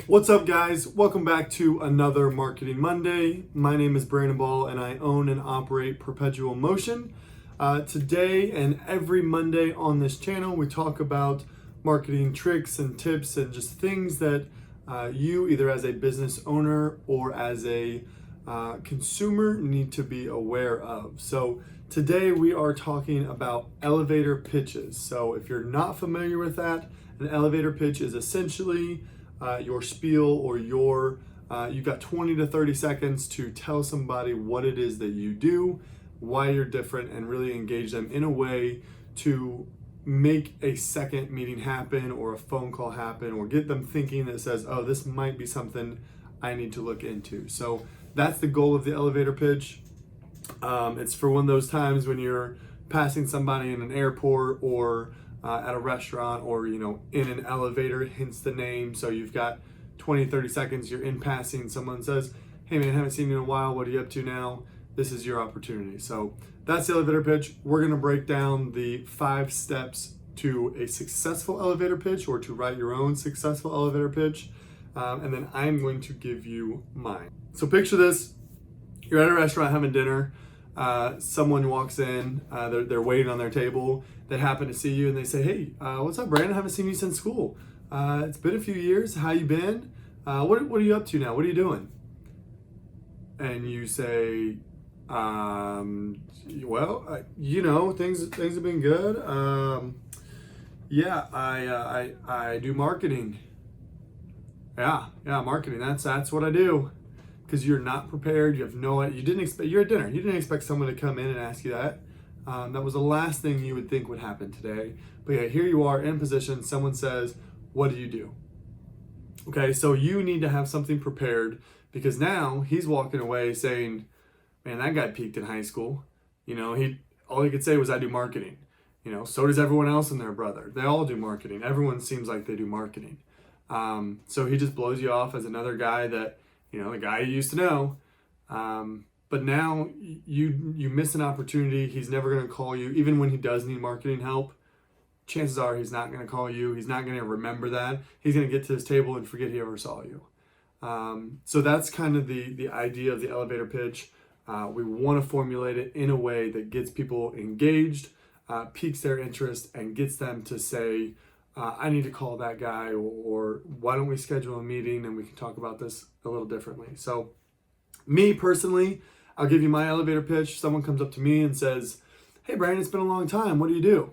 What's up, guys? Welcome back to another Marketing Monday. My name is Brandon Ball and I own and operate Perpetual Motion. Today and every Monday on this channel, we talk about marketing tricks and tips and just things that you, either as a business owner or as a consumer, need to be aware of. So today we are talking about elevator pitches. So if you're not familiar with that, an elevator pitch is essentially your spiel or you've got 20 to 30 seconds to tell somebody what it is that you do, why you're different, and really engage them in a way to make a second meeting happen or a phone call happen or get them thinking that says, oh, this might be something I need to look into. So that's the goal of the elevator pitch. It's for one of those times when you're passing somebody in an airport or at a restaurant or in an elevator, hence the name. So you've got 20-30 seconds, you're in passing, someone says, hey man, haven't seen you in a while, what are you up to now? This is your opportunity. So that's the elevator pitch. We're going to break down the 5 steps to a successful elevator pitch, or to write your own successful elevator pitch, and then I'm going to give you mine. So picture this: you're at a restaurant having dinner. Someone walks in, they're waiting on their table. They happen to see you and they say, hey, what's up, Brandon? I haven't seen you since school. It's been a few years. How you been? What are you up to now? What are you doing? And you say, things have been good. Yeah, I do marketing. Yeah, marketing. That's what I do. Because you're not prepared, you have no idea, you're at dinner, you didn't expect someone to come in and ask you that. That was the last thing you would think would happen today. But yeah, here you are in position, someone says, what do you do? Okay, so you need to have something prepared, because now he's walking away saying, man, that guy peaked in high school. All he could say was, I do marketing. So does everyone else and their brother. They all do marketing. Everyone seems like they do marketing. So he just blows you off as another guy that, the guy you used to know. But now you miss an opportunity. He's never going to call you. Even when he does need marketing help, chances are he's not going to call you. He's not going to remember that. He's going to get to his table and forget he ever saw you. So that's kind of the idea of the elevator pitch. We want to formulate it in a way that gets people engaged, piques their interest, and gets them to say, I need to call that guy, or why don't we schedule a meeting and we can talk about this a little differently. So me personally, I'll give you my elevator pitch. Someone comes up to me and says, hey Brandon, it's been a long time. What do you do?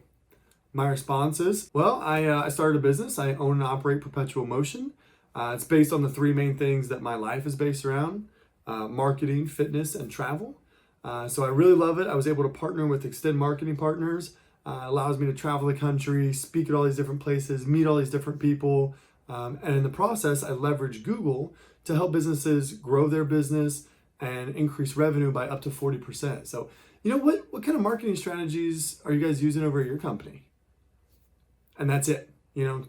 My response is, well, I started a business. I own and operate Perpetual Motion. It's based on the 3 main things that my life is based around: marketing, fitness, and travel. So I really love it. I was able to partner with Extend Marketing Partners. Allows me to travel the country, speak at all these different places, meet all these different people. And in the process, I leverage Google to help businesses grow their business and increase revenue by up to 40%. So, what kind of marketing strategies are you guys using over at your company? And that's it,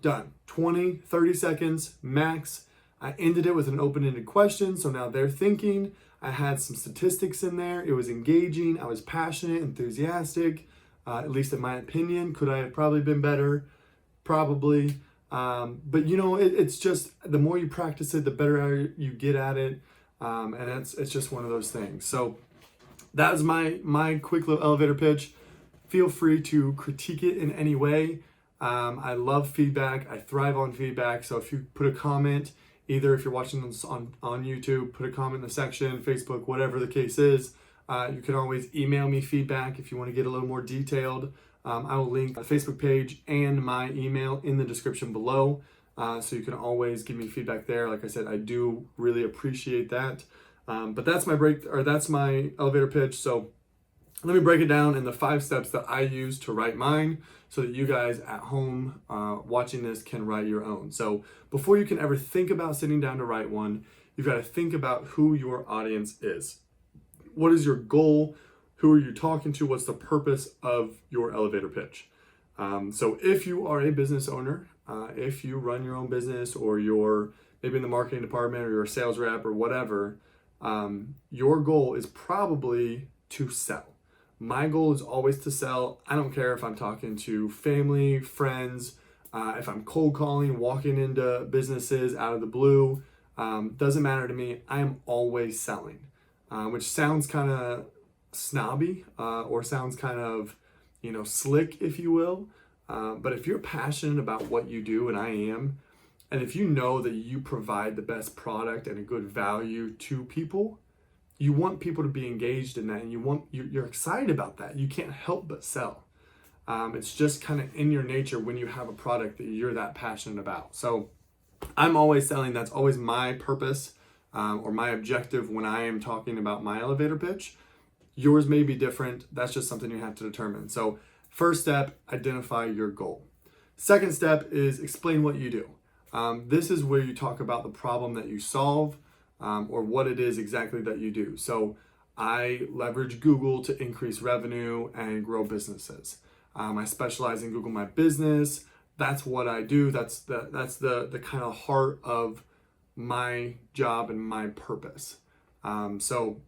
done. 20, 30 seconds max. I ended it with an open-ended question. So now they're thinking. I had some statistics in there. It was engaging. I was passionate, enthusiastic. At least in my opinion. Could I have probably been better? Probably. But it's just, the more you practice it, the better you get at it. And it's just one of those things. So that is my quick little elevator pitch. Feel free to critique it in any way. I love feedback. I thrive on feedback. So if you put a comment, either if you're watching this on YouTube, put a comment in the section, Facebook, whatever the case is. You can always email me feedback if you want to get a little more detailed. I will link the Facebook page and my email in the description below. So you can always give me feedback there. Like I said, I do really appreciate that. But that's my elevator pitch. So let me break it down in the 5 steps that I use to write mine, so that you guys at home watching this can write your own. So before you can ever think about sitting down to write one, you've got to think about who your audience is. What is your goal? Who are you talking to? What's the purpose of your elevator pitch? So if you are a business owner, if you run your own business, or you're maybe in the marketing department, or you're a sales rep or whatever, your goal is probably to sell. My goal is always to sell. I don't care if I'm talking to family, friends, if I'm cold calling, walking into businesses out of the blue, doesn't matter to me. I am always selling, which sounds kind of snobby or sounds kind of, slick, if you will. But if you're passionate about what you do, and I am, and if you know that you provide the best product and a good value to people, you want people to be engaged in that, and you're excited about that. You can't help but sell. It's just kind of in your nature when you have a product that you're that passionate about. So I'm always selling. That's always my purpose or my objective when I am talking about my elevator pitch. Yours may be different. That's just something you have to determine. So first step, identify your goal. Second step is explain what you do. This is where you talk about the problem that you solve or what it is exactly that you do. So I leverage Google to increase revenue and grow businesses. I specialize in Google My Business. That's what I do. That's the kind of heart of my job and my purpose. So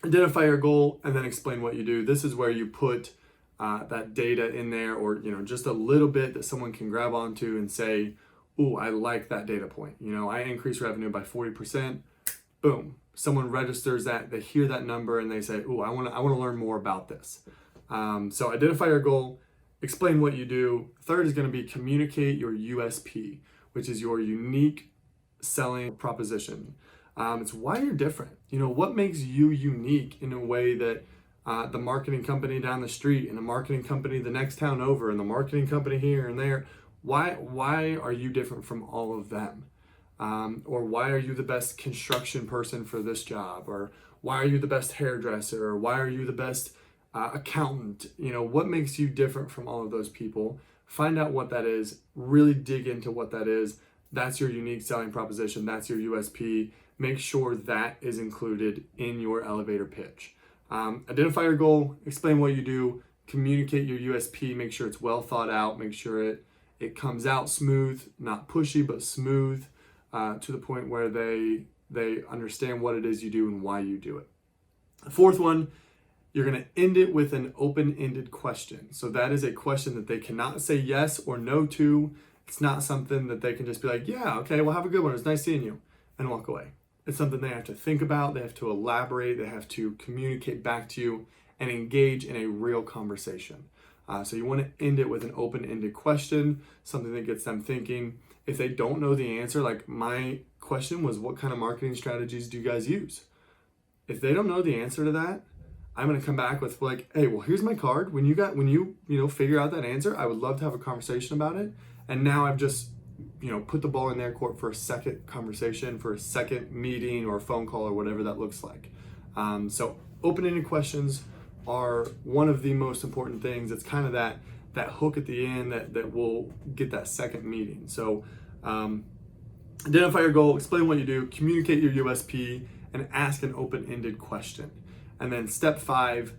identify your goal and then explain what you do. This is where you put that data in there, or just a little bit that someone can grab onto and say, "Ooh, I like that data point. I increase revenue by 40%." Boom. Someone registers that, they hear that number, and they say, "Ooh, I want to learn more about this." So identify your goal, explain what you do. Third is going to be communicate your USP, which is your unique selling proposition. It's why you're different. What makes you unique in a way that the marketing company down the street and the marketing company the next town over and the marketing company here and there, why are you different from all of them? Or why are you the best construction person for this job? Or why are you the best hairdresser? Or why are you the best accountant? What makes you different from all of those people? Find out what that is, really dig into what that is. That's your unique selling proposition. That's your USP. Make sure that is included in your elevator pitch. Identify your goal, explain what you do, communicate your USP, make sure it's well thought out, make sure it comes out smooth, not pushy, but smooth, to the point where they understand what it is you do and why you do it. The fourth one, you're going to end it with an open-ended question. So that is a question that they cannot say yes or no to. It's not something that they can just be like, "Yeah, okay, well, have a good one. It's nice seeing you," and walk away. It's something they have to think about. They have to elaborate. They have to communicate back to you and engage in a real conversation. So you want to end it with an open-ended question, something that gets them thinking. If they don't know the answer, like my question was, "What kind of marketing strategies do you guys use?" If they don't know the answer to that, I'm going to come back with like, "Hey, well, here's my card. When you figure out that answer, I would love to have a conversation about it." And now I've just put the ball in their court for a second conversation, for a second meeting or phone call or whatever that looks like. So open-ended questions are one of the most important things. It's kind of that hook at the end that will get that second meeting. So identify your goal, explain what you do, communicate your USP, and ask an open-ended question. And then step 5,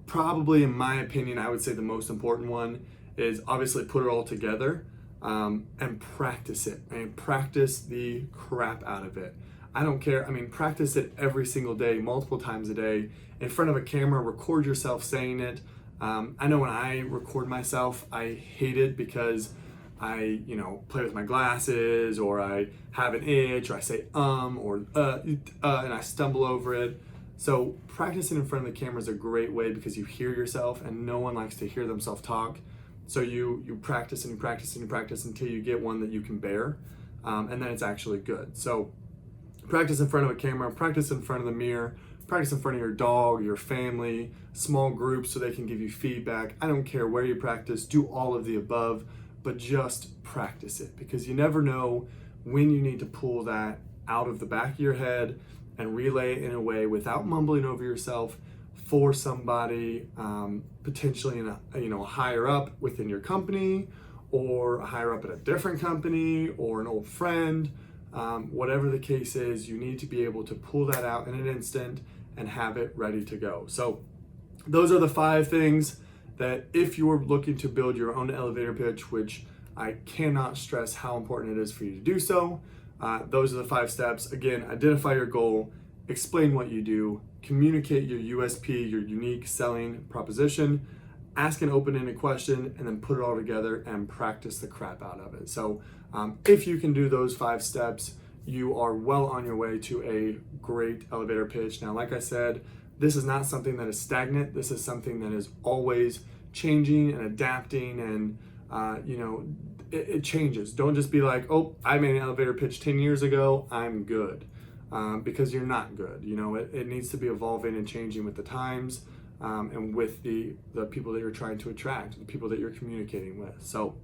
probably in my opinion, I would say the most important one is obviously put it all together and practice it. Practice the crap out of it. I don't care. Practice it every single day, multiple times a day, in front of a camera. Record yourself saying it. I know when I record myself, I hate it because I, play with my glasses, or I have an itch, or I say or and I stumble over it. So practicing in front of the camera is a great way because you hear yourself, and no one likes to hear themselves talk. So you practice and you practice and you practice until you get one that you can bear, and then it's actually good. So practice in front of a camera, practice in front of the mirror, practice in front of your dog, your family, small groups so they can give you feedback. I don't care where you practice, do all of the above, but just practice it, because you never know when you need to pull that out of the back of your head and relay it in a way without mumbling over yourself for somebody potentially in a higher up within your company, or a higher up at a different company, or an old friend. Whatever the case is, you need to be able to pull that out in an instant and have it ready to go. So those are the 5 things that if you're looking to build your own elevator pitch, which I cannot stress how important it is for you to do so, those are the 5 steps. Again, identify your goal, explain what you do, communicate your USP, your unique selling proposition, ask an open-ended question, and then put it all together and practice the crap out of it. So if you can do those 5 steps, you are well on your way to a great elevator pitch. Now, like I said, this is not something that is stagnant. This is something that is always changing and adapting, and it changes. Don't just be like, oh, I made an elevator pitch 10 years ago, I'm good. Because you're not good. It needs to be evolving and changing with the times, and with the people that you're trying to attract, the people that you're communicating with. So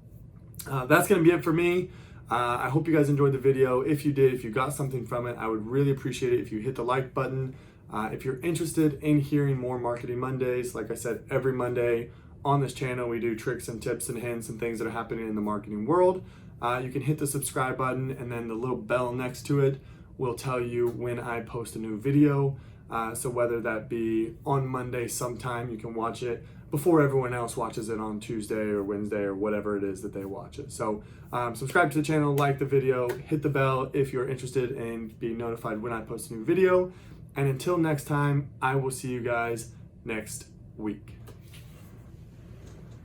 that's going to be it for me. I hope you guys enjoyed the video. If you did, if you got something from it, I would really appreciate it if you hit the like button. If you're interested in hearing more Marketing Mondays, like I said, every Monday on this channel, we do tricks and tips and hints and things that are happening in the marketing world. You can hit the subscribe button, and then the little bell next to it will tell you when I post a new video. So whether that be on Monday sometime, you can watch it before everyone else watches it on Tuesday or Wednesday or whatever it is that they watch it. So subscribe to the channel, like the video, hit the bell if you're interested in being notified when I post a new video. And until next time, I will see you guys next week.